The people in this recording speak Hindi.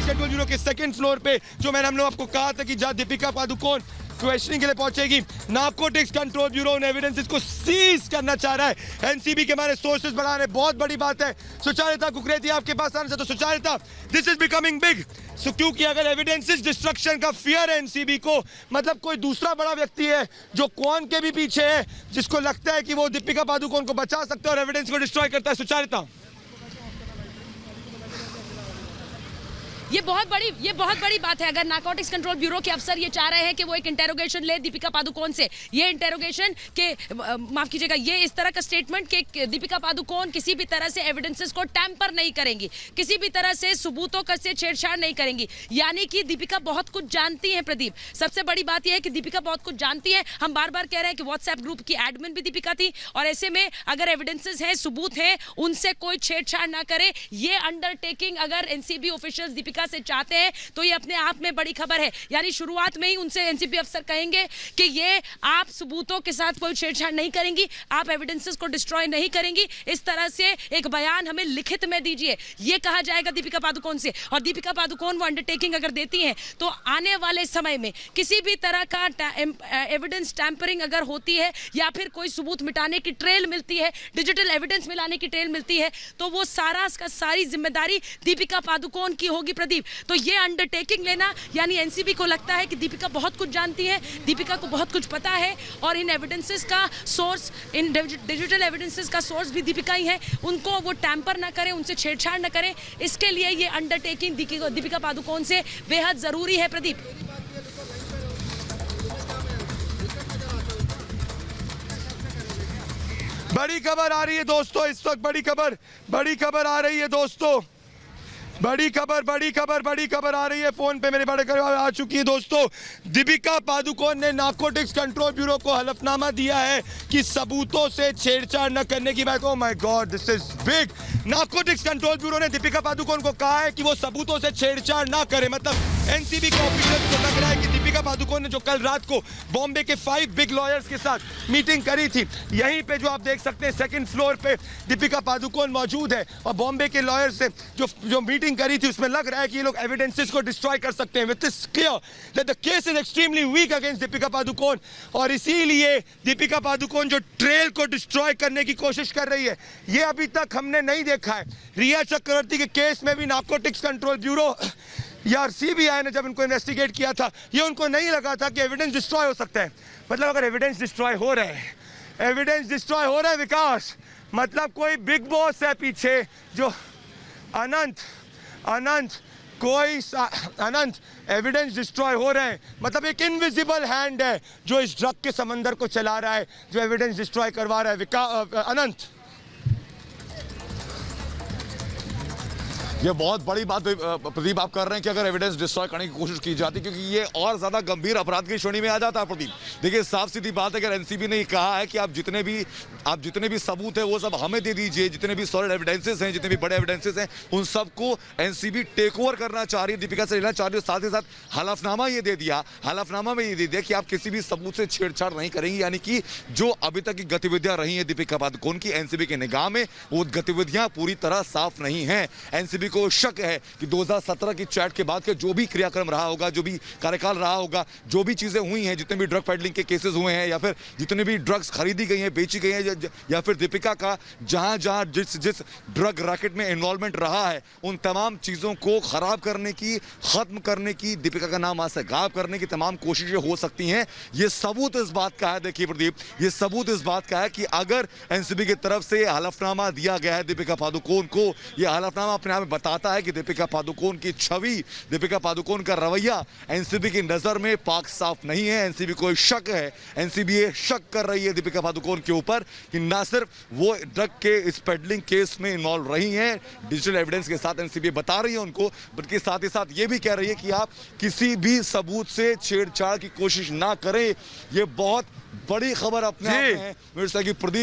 नार्कोटिक्स कंट्रोल ब्यूरो के सेकंड फ्लोर पे जो मैंने हम लोग आपको कहा था कि जहां दीपिका पादुकोण क्वेश्चनिंग के लिए पहुंचेगी, नार्कोटिक्स कंट्रोल ब्यूरो उन एविडेंसेस को सीज करना चाह रहा है। एनसीबी के हमारे सोर्सेज बढ़ा रहे, बहुत बड़ी बात है। सुचारिता कुकरेती आपके पास आने से, तो Sucharita this is becoming big. So क्योंकि अगर एविडेंसेस डिस्ट्रक्शन का फियर है एनसीबी को, मतलब कोई दूसरा बड़ा व्यक्ति है जो कौन के भी पीछे है, जिसको लगता है कि वो दीपिका पादुकोण को बचा सकता है और एविडेंस को डिस्ट्रॉय करता है। सुचारिता, ये बहुत बड़ी बात है। अगर नार्कोटिक्स कंट्रोल ब्यूरो के अफसर ये चाह रहे हैं कि वो एक इंटेरोगेशन ले दीपिका पादुकोण से, ये इंटेरोगेशन के माफ कीजिएगा, ये इस तरह का स्टेटमेंट कि दीपिका पादुकोण किसी भी तरह से एविडेंसेस को टैंपर नहीं करेंगी, किसी भी तरह से सबूतों का से छेड़छाड़ नहीं करेंगी, यानी कि दीपिका बहुत कुछ जानती है। प्रदीप, सबसे बड़ी बात यह है कि दीपिका बहुत कुछ जानती है। हम बार बार कह रहे हैं कि व्हाट्सएप ग्रुप की एडमिन भी दीपिका थी, और ऐसे में अगर एविडेंसेस है, सबूत है, उनसे कोई छेड़छाड़ ना करे। ये अंडरटेकिंग अगर एनसीबी ऑफिशियल्स दीपिका से चाहते हैं तो ये अपने आप में बड़ी खबर है। यानी शुरुआत में ही उनसे एनसीबी अफसर कहेंगे कि ये आप सबूतों के साथ कोई छेड़छाड़ नहीं करेंगी, आप एविडेंसेस को डिस्ट्रॉय नहीं करेंगी, इस तरह से एक बयान हमें लिखित में दीजिए, ये कहा जाएगा दीपिका पादुकोण से। और दीपिका पादुकोण वो अंडरटेकिंग अगर देती हैं तो आने वाले समय में किसी भी तरह का एविडेंस टैंपरिंग अगर होती है या फिर कोई सबूत मिटाने की ट्रेल मिलती है, डिजिटल एविडेंस मिलाने की ट्रेल मिलती है, तो वो सारी जिम्मेदारी दीपिका पादुकोण की होगी। प्रदीप, तो ये अंडरटेकिंग लेना, यानी एनसीबी को लगता है कि दीपिका बहुत कुछ जानती है, दीपिका को बहुत कुछ पता है, और इन एविडेंसेस का सोर्स, इन डिजिटल एविडेंसेस का सोर्स भी दीपिका ही है, उनको वो टैंपर ना करें, उनसे छेड़छाड़ ना करें, इसके लिए ये अंडरटेकिंग दीपिका पादुकोण से बेहद जरूरी है। प्रदीप, बड़ी खबर आ रही है दोस्तों, इस वक्त बड़ी खबर आ रही है दोस्तों, बड़ी खबर आ रही है। फोन पे मेरे बड़े खबर आ चुकी है दोस्तों। दीपिका पादुकोण ने नार्कोटिक्स कंट्रोल ब्यूरो को हलफनामा दिया है कि सबूतों से छेड़छाड़ न करने की बात। Oh my God, this is big. Narcotics control bureau ने दीपिका पादुकोण को कहा है कि वो सबूतों से छेड़छाड़ ना करे। मतलब एनसीबी के ऑफिशियल्स को लग रहा है कि दीपिका पादुकोण ने जो कल रात को बॉम्बे के 5 बिग लॉयर्स के साथ मीटिंग करी थी, यहीं पे जो आप देख सकते हैं सेकंड फ्लोर पे दीपिका पादुकोण मौजूद है, और बॉम्बे के लॉयर्स से जो मीटिंग करी थी उसमें लग रहा है कि ये लोग एविडेंसेस को डिस्ट्रॉय कर सकते हैं। With this clear that the case is extremely weak against Deepika Padukone, और इसीलिए दीपिका पादुकोण जो ट्रेल को डिस्ट्रॉय करने की कोशिश कर रही है, ये अभी तक हमने नहीं देखा है। रिया चक्रवर्ती के केस में भी नार्कोटिक्स कंट्रोल ब्यूरो या सीबीआई ने जब इनको इन्वेस्टिगेट किया था, ये उनको नहीं लगा था कि एविडेंस डिस्ट्रॉय हो सकता है। मतलब अगर एविडेंस डिस्ट्रॉय हो रहा है विकास, मतलब कोई बिग बॉस है पीछे, जो अनंत एविडेंस डिस्ट्रॉय हो रहे हैं, मतलब एक इनविजिबल हैंड है जो इस ड्रग के समंदर को चला रहा है, जो एविडेंस डिस्ट्रॉय करवा रहा है। अनंत, ये बहुत बड़ी बात प्रदीप आप कर रहे हैं कि अगर एविडेंस डिस्ट्रॉय करने की कोशिश की जाती, क्योंकि ये और ज्यादा गंभीर अपराध की श्रेणी में आ जाता है। प्रदीप देखिए, साफ सीधी बात है, अगर एनसीबी ने कहा है कि आप जितने भी सबूत है वो सब हमें दे दीजिए, जितने भी सॉलिड एविडेंसेस हैं, जितने भी बड़े एविडेंसेस हैं, उन सबको एनसीबी टेक ओवर करना चाह रही है, दीपिका से लेना चाह रही है। साथ ही साथ हलफनामा में ये दे दिया कि आप किसी भी सबूत से छेड़छाड़ नहीं करेंगी, यानी कि जो अभी तक की गतिविधियां रही है दीपिका पादुकोण की एनसीबी की निगाह में, वो गतिविधियां पूरी तरह साफ नहीं है। एनसीबी को शक है कि 2017 की चैट के बाद के जो भी क्रियाक्रम रहा होगा, जो भी कार्यकाल रहा होगा, जो भी चीजें हुई हैं, जितने भी ड्रग पेडलिंग के केसेस हुए हैं, या फिर जितने भी ड्रग्स खरीदी गई हैं, बेची गई हैं, या फिर दीपिका का जहां जिस ड्रग रैकेट में इन्वॉल्वमेंट रहा है, उन तमाम चीजों को खराब करने की, खत्म करने की, दीपिका का नाम आज से गायब करने की तमाम कोशिशें हो सकती हैं। ये सबूत इस बात का है, देखिए प्रदीप, ये सबूत इस बात का है कि अगर एनसीबी की तरफ से हलफनामा दिया गया है दीपिका पादुकोण को, यह हलफनामा अपने आप में बताता है कि दीपिका पादुकोण की छवि, दीपिका पादुकोण का रवैया एनसीबी की नजर में पाक साफ नहीं है। एनसीबी को शक है, एनसीबी ये शक कर रही है दीपिका पादुकोण के ऊपर कि ना सिर्फ वो ड्रग के इस पेडलिंग केस में इन्वॉल्व रही हैं, डिजिटल एविडेंस के साथ एनसीबी बता रही है उनको, बल्कि साथ ही साथ ये भी कह रही है कि आप किसी भी सबूत से छेड़छाड़ की कोशिश ना करें। ये बहुत बड़ी खबर अपने आप में है। मेरे से कि प्रदीप